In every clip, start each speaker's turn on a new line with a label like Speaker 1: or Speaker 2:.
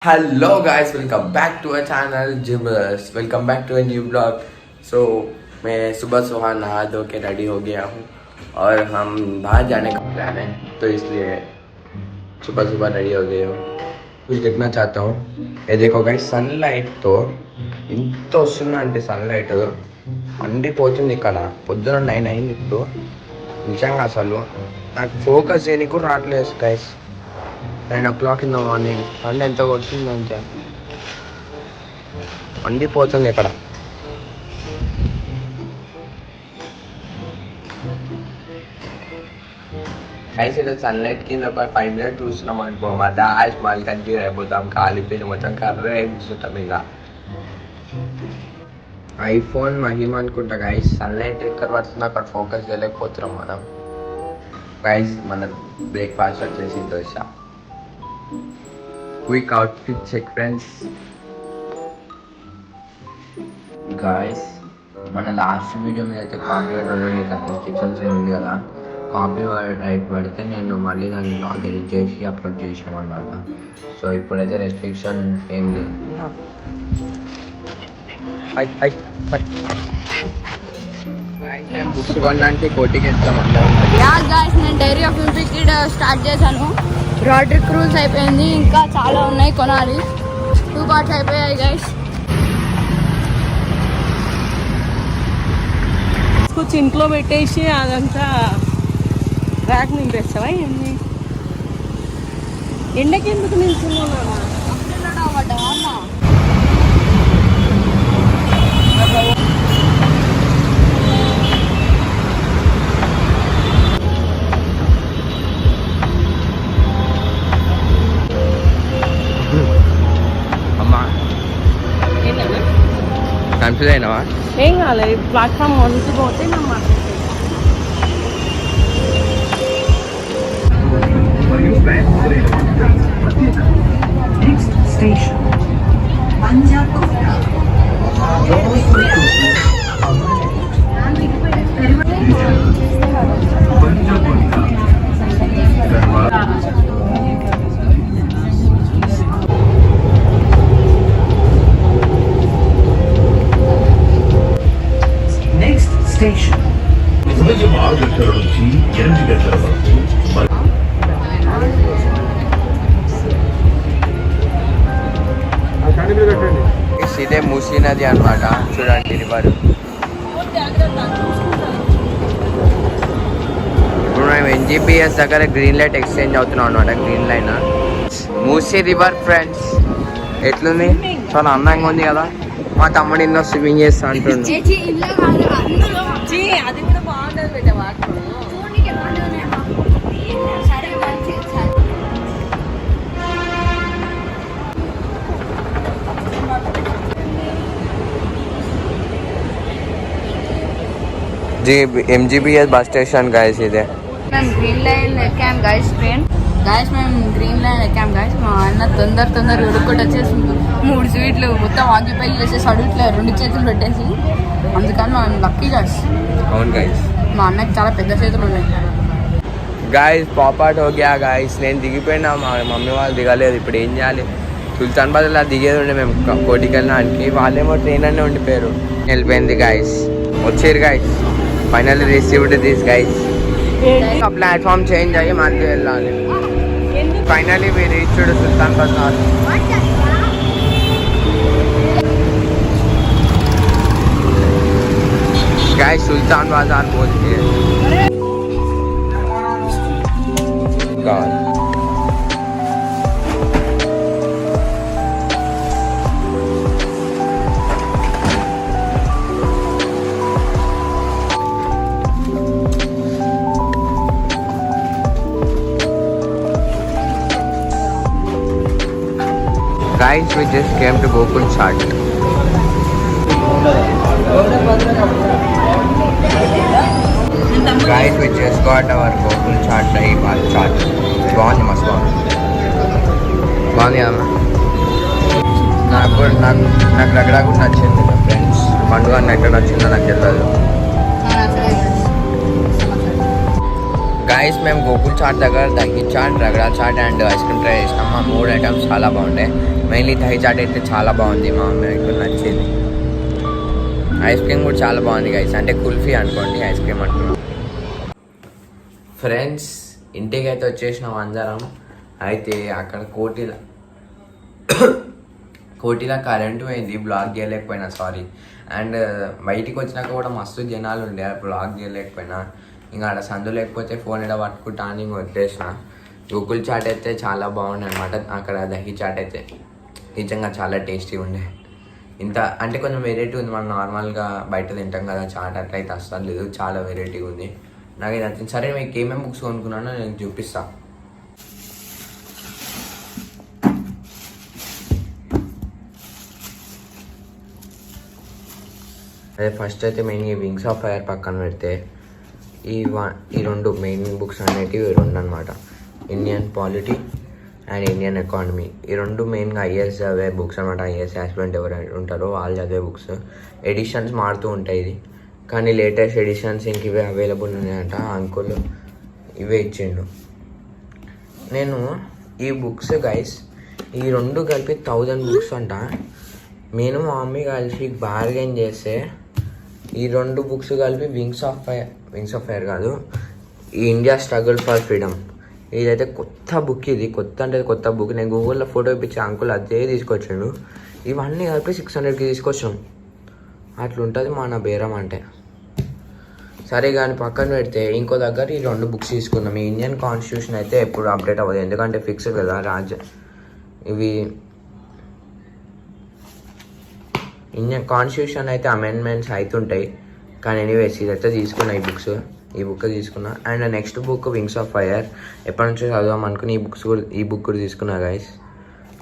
Speaker 1: Hello guys, welcome back to our channel Gibbers. Welcome back to a new vlog. So मैं सुबह सुबह नहा धो के रेडी हो गया हूँ और हम बाहर जाने का प्लान है, तो इसलिए सुबह सुबह रेडी हो गए हूँ. कुछ देखना चाहता हूँ. ये देखो गाइस, సన్లైట్ తో ఇంత వస్తుందంటే సన్లైట్ మండిపోతుంది ఇక్కడ. పొద్దున 9 అయింది ఇప్పుడు. నిజంగా అసలు నాకు ఫోకస్ చేయడానికి కూడా రావట్లేదు guys. 9 o'clock in the morning. And ఎంత కొడుతుందంటే మండిపోతుంది ఇక్కడ. గైస్ ఇక్కడ సన్లైట్ కింద ఒక 5 minutes చూస్తున్నాం అనుకో, మా డాష్ మల్కంజీర్ అయిపోతాం, కాలిపోయి మొత్తం కర్ర అయిపోతాం. ఇక ఐఫోన్ మహిమ అనుకుంటా గైస్. సన్లైట్ ఎక్కడ పడుతుంది అక్కడ ఫోకస్ చేయలేకపోతున్నాం మనం. గైస్ మన బ్రేక్ఫాస్ట్ వచ్చేసి dosa. Quick outfit check friends. Guys, మన లాస్ట్ వీడియో మీద అయితే కాపీరైట్ రిస్ట్రిక్షన్స్ ఉంది కదా, కాపీరైట్ పడితే నేను మళ్ళీ దాన్ని ఎడిట్ చేసి అప్లోడ్ చేసాం అన్నమాట. సో ఇప్పుడైతే రెస్ట్రిక్షన్ ఏం లేదు. బుక్స్ కొనడానికి కోటికి వెళ్తాం అందరం.
Speaker 2: నేను డైరీ ఆఫ్ ఇంప్లిసిడ్ స్టార్ట్ చేశాను. రాడ్రిక్ క్రూజ్ అయిపోయింది, ఇంకా చాలా ఉన్నాయి కొనాలి. 2 parts అయిపోయాయి గైస్.
Speaker 3: కొంచెం ఇంట్లో పెట్టేసి అదంతా ర్యాక్ నింపేస్తావా ఏంది? ఎండకి ఎందుకు నిల్చున్నావా?
Speaker 1: కన్ఫ్యూజ్ అయినావా?
Speaker 3: ఏం కాలేదు, ప్లాట్ఫామ్ వంతు పోతే మేము
Speaker 4: Next station, Panjagota. Next station.
Speaker 5: ఉదయం 6 గంటల నుంచి 8 గంటల వరకు
Speaker 1: ఇదే మూసీ నది అన్నమాట. చూడండి రివర్. ఇప్పుడు మేము ఎన్జిపిఎస్ దగ్గర గ్రీన్ లైట్ ఎక్స్చేంజ్ అవుతున్నాం అన్నమాట. Green line Musi river friends. ఎట్లుంది? చాలా అందంగా ఉంది కదా. మా తమ్ముడు ఇందులో స్విమ్మింగ్ చేస్తా అంటుండు.
Speaker 3: అది కూడా బాగుంటుంది బిడ్డ water.
Speaker 1: MGBS bus station guys ఇదే.
Speaker 2: మేము గ్రీన్ లైన్ ఎక్కాం గైస్. ట్రైన్ గైస్ మేము గ్రీన్ లైన్ ఎక్కాం గైస్. మా అన్న తొందర ఉడుక్కొట్టి వచ్చేసి 3 స్వీట్లు మొత్తం ఆక్యుపై చేసేసి అడుగుట్లే 2 చేతులు పెట్టేసి. అందుకని మా లక్కీ గైస్.
Speaker 1: అవును గైస్,
Speaker 2: మా అన్నకి చాలా పెద్ద చేతులు ఉన్నాయి.
Speaker 1: గాయస్ పాపాట్ హోగ్యా గాయస్. నేను దిగిపోయినా, మా మమ్మీ వాళ్ళు దిగలేదు. ఇప్పుడు ఏం చేయాలి? సుల్తాన్ బాద్లా దిగేది ఉండే మేము కోటికి వెళ్ళడానికి. వాళ్ళేమో ట్రైన్ అనే ఉండిపోయారు. వెళ్ళిపోయింది గాయస్. వచ్చారు guys. Finally received this guys. Platform change అయ్యి మళ్ళీ వెళ్ళాలి. Finally we reached Sultan Bazar. Guys Sultan Bazar पहुंच गए. Guys, we just came to Gokul Chaat. Guys, we just got our Gokul Chaat Dahi Bhat Chaat. బాగుంది, మస్తు బాగుంది. బాగుంది కదా. నాకు రగడా కూడా నచ్చింది ఫ్రెండ్స్. పండుగ ఎక్కడ నచ్చిందో నాకు తెలియదు. गाइस మేము గోకుల్ చాట్ దగ్గర dahi chaat, ragda chaat and ice cream try చేసినాం. ఆ 3 ఐటమ్స్ చాలా బాగుంటాయి. మెయిన్లీ దహి చాట్ అయితే చాలా బాగుంది, మా అమ్మకి నచ్చింది. ఐస్ క్రీమ్ కూడా చాలా బాగుంది గైస్, అంటే కుల్ఫీ అనుకోండి, ఐస్ క్రీమ్ అంటున్నాం. ఫ్రెండ్స్ ఇంటికి అయితే వచ్చేసినాం అందరం. అయితే అక్కడ కోటిలో కరెంటు పోయింది, బ్లాక్ చేయలేకపోయినా, సారీ. అండ్ బయటికి వచ్చినాక కూడా మస్తు జనాలు ఉండే, బ్లాక్ చేయలేకపోయినా. ఇంకా అక్కడ సందు లేకపోతే ఫోన్ ఎడ పట్టుకుంటా అని వదిలేసిన. గూగుల్ చాట్ అయితే చాలా బాగుంది అనమాట. అక్కడ దహి చాట్ అయితే నిజంగా చాలా టేస్టీ ఉండే. ఇంత అంటే కొంచెం వెరైటీ ఉంది, మనం నార్మల్గా బయట తింటాం కదా చాట్, అట్లా అయితే అస్సలు లేదు, చాలా వెరైటీగా ఉంది. నాకు ఇది నచ్చింది. సరే మీకు ఏమేమి బుక్స్ కొనుక్కున్నానో నేను చూపిస్తాను. అదే ఫస్ట్ అయితే మెయిన్ ఈ వింగ్స్ ఆఫ్ ఫైర్ పక్కన పెడితే ఈ రెండు మెయిన్ బుక్స్ అనేటివి రెండు అనమాట. Indian polity and Indian economy, ఈ రెండు మెయిన్గా ఐఏఎస్ చదివే బుక్స్ అనమాట. ఐఏఎస్ ఆస్పిరెంట్ ఎవరు ఉంటారో వాళ్ళు చదివే బుక్స్. ఎడిషన్స్ మారుతూ ఉంటాయి ఇది, కానీ లేటెస్ట్ ఎడిషన్స్ ఇంక ఇవే అవైలబుల్ ఉన్నాయంట. అంకుల్ ఇవే ఇచ్చిండు. నేను ఈ బుక్స్ గైస్ ఈ రెండు కలిపి 1000 బుక్స్ అంట. నేను మా మమ్మీ కలిసి బార్గెన్ చేస్తే ఈ రెండు బుక్స్ కలిపి వింగ్స్ ఆఫ్ ఫైర్ కాదు, ఈ ఇండియా స్ట్రగుల్ ఫర్ ఫ్రీడమ్, ఇదైతే కొత్త బుక్. ఇది కొత్త అంటే కొత్త బుక్. నేను గూగుల్లో ఫోటో ఇప్పించి అంకుల్ అదే తీసుకొచ్చాడు. ఇవన్నీ కలిపి 600కి తీసుకొచ్చాం. అట్లుంటుంది మన బేరం అంటే. సరే కానీ పక్కన పెడితే ఇంకో దగ్గర ఈ రెండు బుక్స్ తీసుకున్నాం. ఈ ఇండియన్ కాన్స్టిట్యూషన్ అయితే ఎప్పుడు అప్డేట్ అవ్వదు, ఎందుకంటే ఫిక్స్డ్ కదా ఇవి. ఇండియన్ కాన్స్టిట్యూషన్ అయితే అమెండ్మెంట్స్ అవుతుంటాయి, కానీ ఎనీవేస్ ఇదైతే తీసుకున్నా. ఈ బుక్ తీసుకున్నా. And next book wings of fire, ఎప్పటి నుంచో చదవాం అనుకుని ఈ బుక్ కూడా తీసుకున్నా గైస్.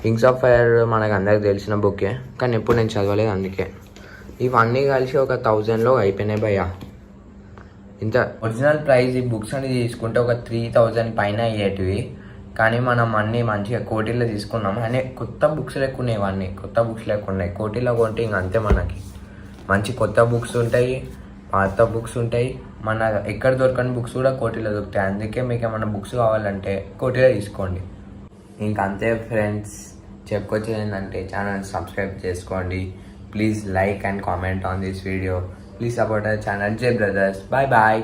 Speaker 1: వింగ్స్ ఆఫ్ ఫైర్ మనకు అందరికి తెలిసిన బుక్కే, కానీ ఎప్పుడు నేను చదవలేదు, అందుకే. ఇవన్నీ కలిసి ఒక 1000లో అయిపోయినాయి భయ్యా. ఇంత ఒరిజినల్ ప్రైస్ ఈ బుక్స్ అని తీసుకుంటే ఒక 3000 పైన అయ్యేటివి, కానీ మనం అన్నీ మంచిగా కోటిలో తీసుకున్నాం. అనే కొత్త బుక్స్ లేకున్నాయి, ఇవన్నీ కొత్త బుక్స్ లేకున్నాయి. కోటిలో కొంటే ఇంక అంతే, మనకి మంచి కొత్త బుక్స్ ఉంటాయి, పాత బుక్స్ ఉంటాయి, మన ఎక్కడ దొరకని బుక్స్ కూడా కోటిలో దొరుకుతాయి. అందుకే మీకు ఏమైనా బుక్స్ కావాలంటే కోటిలో తీసుకోండి. ఇంక అంతే ఫ్రెండ్స్, చెప్పుకొచ్చేది ఏంటంటే ఛానల్ సబ్స్క్రైబ్ చేసుకోండి. Please like and comment on this video. Please support our channel Jai brothers. Bye bye.